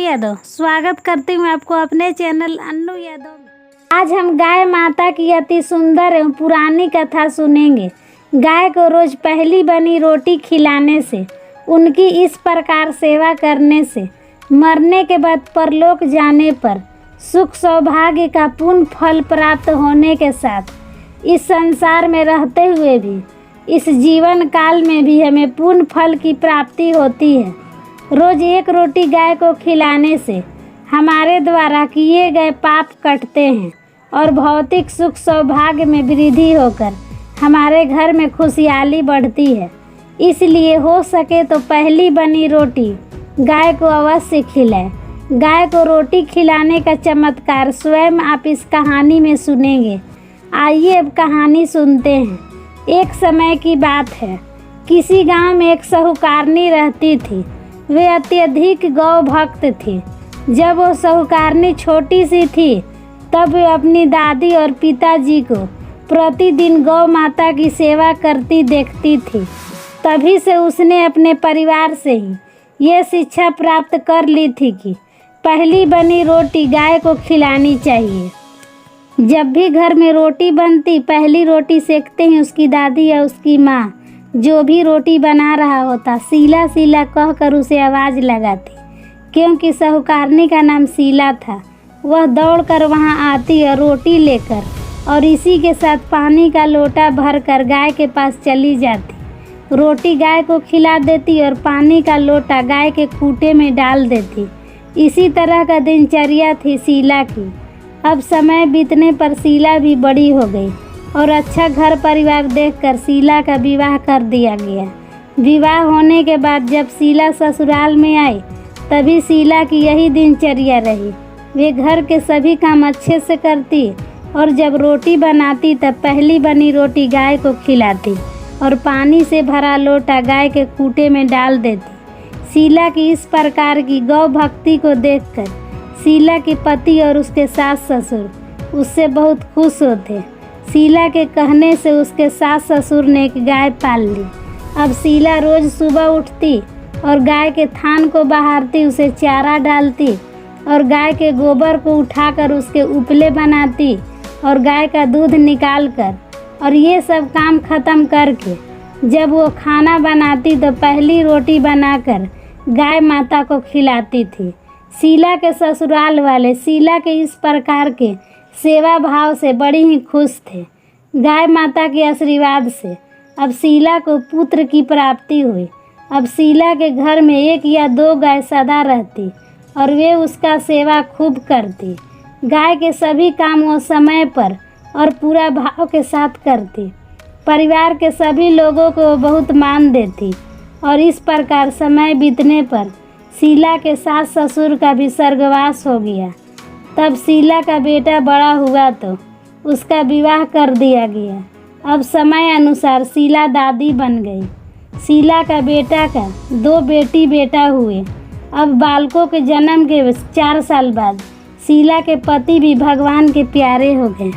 यादव स्वागत करती हूँ आपको अपने चैनल अन्नू यादव में। आज हम गाय माता की अति सुंदर एवं पुरानी कथा सुनेंगे। गाय को रोज पहली बनी रोटी खिलाने से, उनकी इस प्रकार सेवा करने से, मरने के बाद परलोक जाने पर सुख सौभाग्य का पूर्ण फल प्राप्त होने के साथ इस संसार में रहते हुए भी, इस जीवन काल में भी हमें पूर्ण फल की प्राप्ति होती है। रोज एक रोटी गाय को खिलाने से हमारे द्वारा किए गए पाप कटते हैं और भौतिक सुख सौभाग्य में वृद्धि होकर हमारे घर में खुशहाली बढ़ती है। इसलिए हो सके तो पहली बनी रोटी गाय को अवश्य खिलाएं। गाय को रोटी खिलाने का चमत्कार स्वयं आप इस कहानी में सुनेंगे। आइए अब कहानी सुनते हैं। एक समय की बात है, किसी गांव में एक साहूकारनी रहती थी। वे अत्यधिक गौ भक्त थी। जब वो साहूकारनी छोटी सी थी तब वे अपनी दादी और पिताजी को प्रतिदिन गौ माता की सेवा करती देखती थी। तभी से उसने अपने परिवार से ही ये शिक्षा प्राप्त कर ली थी कि पहली बनी रोटी गाय को खिलानी चाहिए। जब भी घर में रोटी बनती, पहली रोटी सेकते ही उसकी दादी या उसकी माँ जो भी रोटी बना रहा होता, शीला शीला कहकर उसे आवाज़ लगाती। क्योंकि साहूकारनी का नाम शीला था। वह दौड़कर वहां आती और रोटी लेकर और इसी के साथ पानी का लोटा भरकर गाय के पास चली जाती। रोटी गाय को खिला देती और पानी का लोटा गाय के खूंटे में डाल देती। इसी तरह का दिनचर्या थी शीला की। अब समय बीतने पर शीला भी बड़ी हो गई और अच्छा घर परिवार देखकर शीला का विवाह कर दिया गया। विवाह होने के बाद जब शीला ससुराल में आई, तभी शीला की यही दिनचर्या रही। वे घर के सभी काम अच्छे से करती और जब रोटी बनाती तब पहली बनी रोटी गाय को खिलाती और पानी से भरा लोटा गाय के खूंटे में डाल देती। शीला की इस प्रकार की गौ भक्ति को देखकर शीला के पति और उसके सास ससुर उससे बहुत खुश होते। शीला के कहने से उसके सास ससुर ने एक गाय पाल ली। अब शीला रोज सुबह उठती और गाय के थान को बहारती, उसे चारा डालती और गाय के गोबर को उठाकर उसके उपले बनाती और गाय का दूध निकाल कर और ये सब काम खत्म करके जब वो खाना बनाती तो पहली रोटी बनाकर गाय माता को खिलाती थी। शीला के ससुराल वाले शीला के इस प्रकार के सेवा भाव से बड़ी ही खुश थे। गाय माता के आशीर्वाद से अब शीला को पुत्र की प्राप्ति हुई। अब शीला के घर में एक या दो गाय सदा रहती और वे उसका सेवा खूब करती। गाय के सभी काम वो समय पर और पूरा भाव के साथ करती। परिवार के सभी लोगों को बहुत मान देती और इस प्रकार समय बीतने पर शीला के सास ससुर का भी स्वर्गवास हो गया। तब शीला का बेटा बड़ा हुआ तो उसका विवाह कर दिया गया। अब समय अनुसार शीला दादी बन गई। शीला का बेटा का 2 बेटी बेटा हुए। अब बालकों के जन्म के 4 साल बाद शीला के पति भी भगवान के प्यारे हो गए।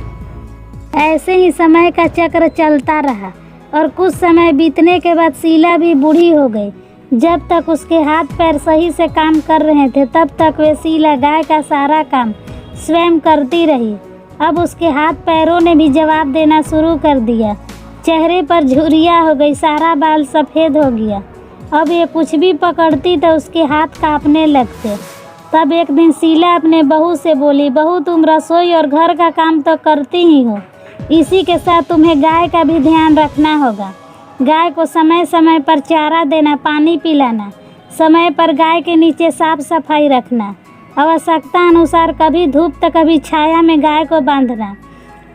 ऐसे ही समय का चक्र चलता रहा और कुछ समय बीतने के बाद शीला भी बूढ़ी हो गई। जब तक उसके हाथ पैर सही से काम कर रहे थे तब तक वे शीला गाय का सारा काम स्वयं करती रही। अब उसके हाथ पैरों ने भी जवाब देना शुरू कर दिया। चेहरे पर झुर्रियाँ हो गई, सारा बाल सफ़ेद हो गया। अब ये कुछ भी पकड़ती तो उसके हाथ कांपने लगते। तब एक दिन शीला अपने बहू से बोली, बहू तुम रसोई और घर का काम तो करती ही हो, इसी के साथ तुम्हें गाय का भी ध्यान रखना होगा। गाय को समय समय पर चारा देना, पानी पिलाना, समय पर गाय के नीचे साफ सफाई रखना, आवश्यकता अनुसार कभी धूप तो कभी छाया में गाय को बांधना,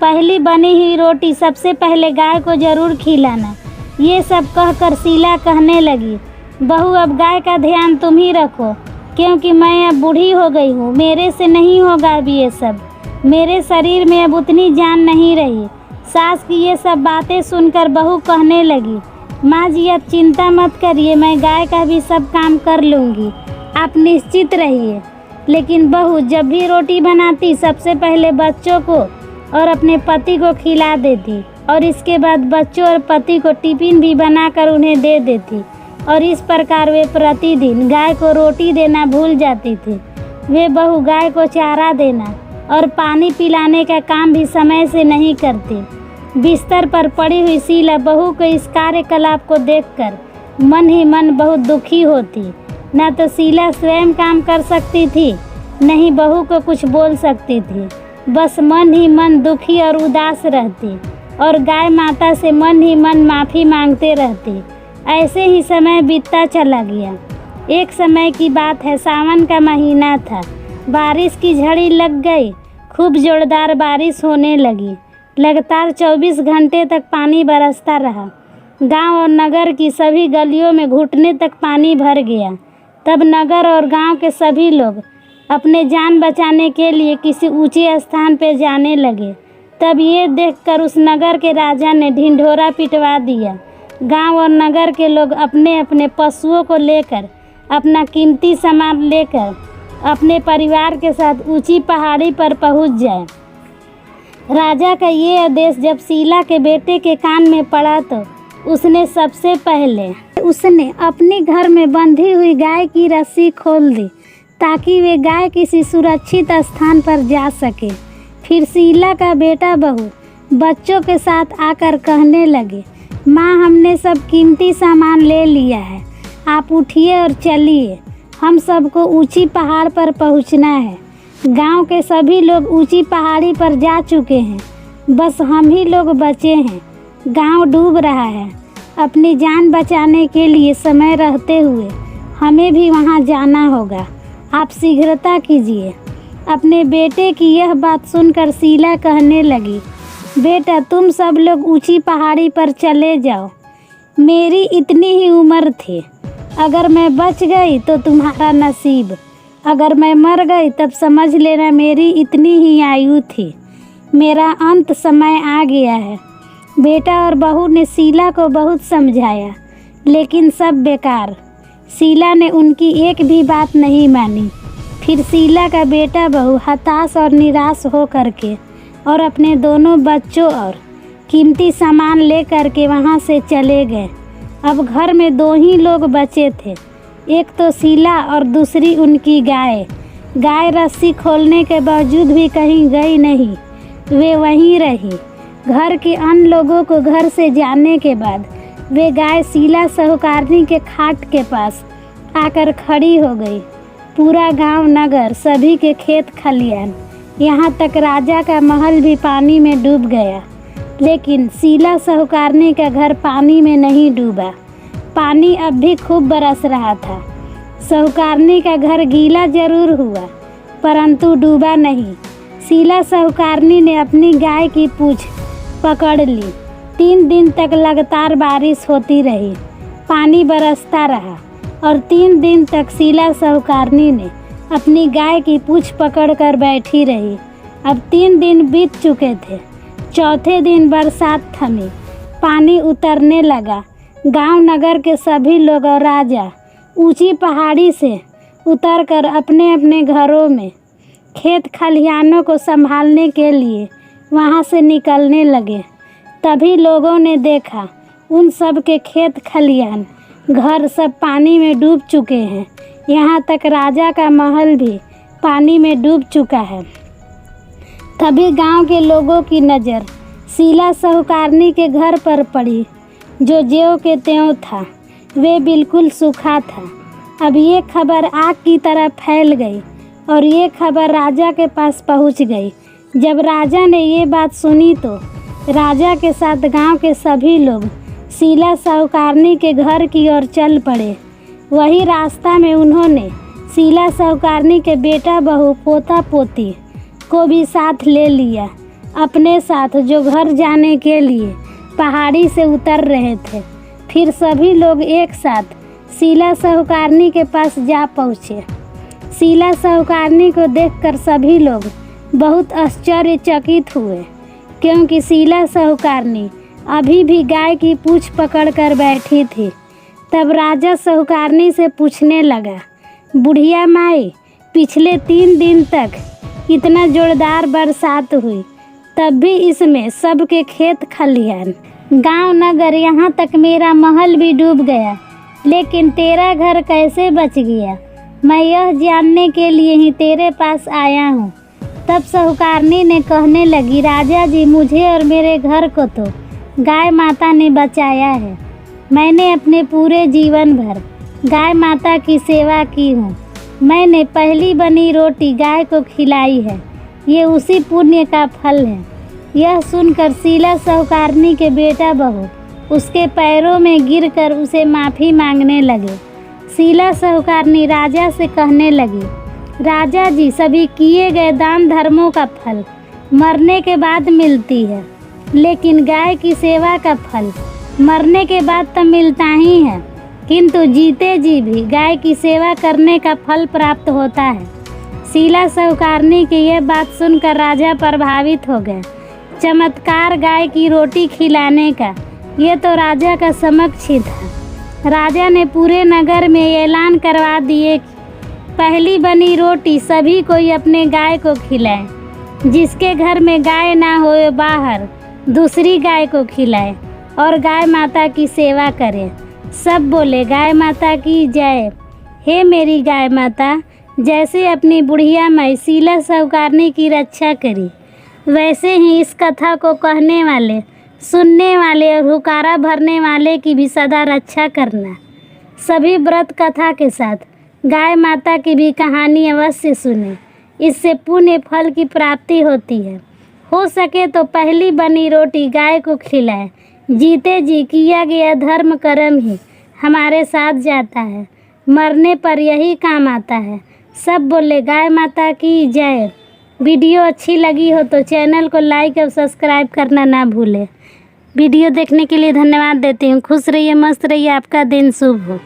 पहली बनी हुई रोटी सबसे पहले गाय को जरूर खिलाना। ये सब कहकर शीला कहने लगी, बहू अब गाय का ध्यान तुम ही रखो, क्योंकि मैं अब बूढ़ी हो गई हूँ, मेरे से नहीं होगा अब ये सब, मेरे शरीर में अब उतनी जान नहीं रही। सास की ये सब बातें सुनकर बहू कहने लगी, माँ जी आप चिंता मत करिए, मैं गाय का भी सब काम कर लूँगी, आप निश्चित रहिए। लेकिन बहू जब भी रोटी बनाती सबसे पहले बच्चों को और अपने पति को खिला देती और इसके बाद बच्चों और पति को टिफिन भी बनाकर उन्हें दे देती और इस प्रकार वे प्रतिदिन गाय को रोटी देना भूल जाती थी वे बहू गाय को चारा देना और पानी पिलाने का काम भी समय से नहीं करती। बिस्तर पर पड़ी हुई शीला बहू के इस कार्यकलाप को देखकर मन ही मन बहुत दुखी होती। न तो शीला स्वयं काम कर सकती थी, न ही बहू को कुछ बोल सकती थी। बस मन ही मन दुखी और उदास रहती और गाय माता से मन ही मन माफ़ी मांगते रहती। ऐसे ही समय बीतता चला गया। एक समय की बात है, सावन का महीना था। बारिश की झड़ी लग गई। खूब जोरदार बारिश होने लगी। लगातार 24 घंटे तक पानी बरसता रहा। गांव और नगर की सभी गलियों में घुटने तक पानी भर गया। तब नगर और गांव के सभी लोग अपने जान बचाने के लिए किसी ऊंचे स्थान पर जाने लगे। तब ये देखकर उस नगर के राजा ने ढिंढोरा पिटवा दिया। गांव और नगर के लोग अपने अपने पशुओं को लेकर, अपना कीमती सामान लेकर अपने परिवार के साथ ऊंची पहाड़ी पर पहुंच जाए। राजा का ये आदेश जब शीला के बेटे के कान में पड़ा तो उसने सबसे पहले अपने घर में बंधी हुई गाय की रस्सी खोल दी ताकि वे गाय किसी सुरक्षित स्थान पर जा सके। फिर शीला का बेटा बहू बच्चों के साथ आकर कहने लगे, माँ, हमने सब कीमती सामान ले लिया है, आप उठिए और चलिए, हम सबको ऊंची पहाड़ पर पहुंचना है। गांव के सभी लोग ऊंची पहाड़ी पर जा चुके हैं, बस हम ही लोग बचे हैं। गांव डूब रहा है। अपनी जान बचाने के लिए समय रहते हुए हमें भी वहां जाना होगा। आप शीघ्रता कीजिए। अपने बेटे की यह बात सुनकर शीला कहने लगी, बेटा, तुम सब लोग ऊंची पहाड़ी पर चले जाओ। मेरी इतनी ही उम्र थी। अगर मैं बच गई तो तुम्हारा नसीब, अगर मैं मर गई तब समझ लेना मेरी इतनी ही आयु थी। मेरा अंत समय आ गया है। बेटा और बहू ने शीला को बहुत समझाया, लेकिन सब बेकार। शीला ने उनकी एक भी बात नहीं मानी। फिर शीला का बेटा बहू हताश और निराश हो करके और अपने दोनों बच्चों और कीमती सामान ले करके वहाँ से चले गए। अब घर में 2 ही लोग बचे थे, एक तो शीला और दूसरी उनकी गाय। गाय रस्सी खोलने के बावजूद भी कहीं गई नहीं, वे वहीं रही। घर के अन्य लोगों को घर से जाने के बाद वे गाय शीला साहूकारनी के खाट के पास आकर खड़ी हो गई। पूरा गांव, नगर, सभी के खेत खलियान, यहाँ तक राजा का महल भी पानी में डूब गया। लेकिन शीला साहूकारनी का घर पानी में नहीं डूबा। पानी अब भी खूब बरस रहा था। साहूकारनी का घर गीला जरूर हुआ, परंतु डूबा नहीं। शीला साहूकारनी ने अपनी गाय की पूंछ पकड़ ली। 3 दिन तक लगातार बारिश होती रही, पानी बरसता रहा और 3 दिन तक शीला साहूकारनी ने अपनी गाय की पूंछ पकड़कर बैठी रही। अब 3 दिन बीत चुके थे। चौथे दिन बरसात थमी, पानी उतरने लगा। गांव नगर के सभी लोग और राजा ऊंची पहाड़ी से उतरकर अपने अपने घरों में खेत खलिहानों को संभालने के लिए वहां से निकलने लगे। तभी लोगों ने देखा उन सब के खेत खलिहान, घर सब पानी में डूब चुके हैं। यहाँ तक राजा का महल भी पानी में डूब चुका है। तभी गांव के लोगों की नज़र शीला साहूकारनी के घर पर पड़ी, जो ज्यों के त्यों था। वे बिल्कुल सूखा था। अब ये खबर आग की तरह फैल गई और ये खबर राजा के पास पहुंच गई। जब राजा ने ये बात सुनी तो राजा के साथ गांव के सभी लोग शीला साहूकारनी के घर की ओर चल पड़े। वही रास्ता में उन्होंने शीला साहूकारनी के बेटा बहू, पोता पोती को भी साथ ले लिया अपने साथ, जो घर जाने के लिए पहाड़ी से उतर रहे थे। फिर सभी लोग एक साथ शीला साहूकारनी के पास जा पहुँचे। शीला साहूकारनी को देखकर सभी लोग बहुत आश्चर्यचकित हुए, क्योंकि शीला साहूकारनी अभी भी गाय की पूंछ पकड़कर बैठी थी। तब राजा साहूकारनी से पूछने लगा, बुढ़िया माई, पिछले 3 दिन तक इतना जोरदार बरसात हुई, तब भी इसमें सबके खेत खलिहान, गांव नगर, यहाँ तक मेरा महल भी डूब गया, लेकिन तेरा घर कैसे बच गया? मैं यह जानने के लिए ही तेरे पास आया हूँ। तब साहूकारनी ने कहने लगी, राजा जी, मुझे और मेरे घर को तो गाय माता ने बचाया है। मैंने अपने पूरे जीवन भर गाय माता की सेवा की हूँ। मैंने पहली बनी रोटी गाय को खिलाई है, ये उसी पुण्य का फल है। यह सुनकर शीला साहूकारनी के बेटा बहू उसके पैरों में गिरकर उसे माफ़ी मांगने लगे। शीला साहूकारनी राजा से कहने लगी, राजा जी, सभी किए गए दान धर्मों का फल मरने के बाद मिलती है, लेकिन गाय की सेवा का फल मरने के बाद तो मिलता ही है, किंतु जीते जी भी गाय की सेवा करने का फल प्राप्त होता है। शीला साहूकारनी की यह बात सुनकर राजा प्रभावित हो गए। चमत्कार गाय की रोटी खिलाने का ये तो राजा का समक्ष ही था। राजा ने पूरे नगर में ऐलान करवा दिए कि पहली बनी रोटी सभी कोई अपने गाय को खिलाए। जिसके घर में गाय ना हो बाहर दूसरी गाय को खिलाए और गाय माता की सेवा करे। सब बोले, गाय माता की जय। हे मेरी गाय माता, जैसे अपनी बुढ़िया माई शीला साहूकारनी की रक्षा करी, वैसे ही इस कथा को कहने वाले, सुनने वाले और हुकारा भरने वाले की भी सदा रक्षा करना। सभी व्रत कथा के साथ गाय माता की भी कहानी अवश्य सुने, इससे पुण्य फल की प्राप्ति होती है। हो सके तो पहली बनी रोटी गाय को खिलाएं। जीते जी किया गया धर्म कर्म ही हमारे साथ जाता है, मरने पर यही काम आता है। सब बोले, गाय माता की जय। वीडियो अच्छी लगी हो तो चैनल को लाइक और सब्सक्राइब करना ना भूलें। वीडियो देखने के लिए धन्यवाद देती हूँ। खुश रहिए, मस्त रहिए, आपका दिन शुभ हो।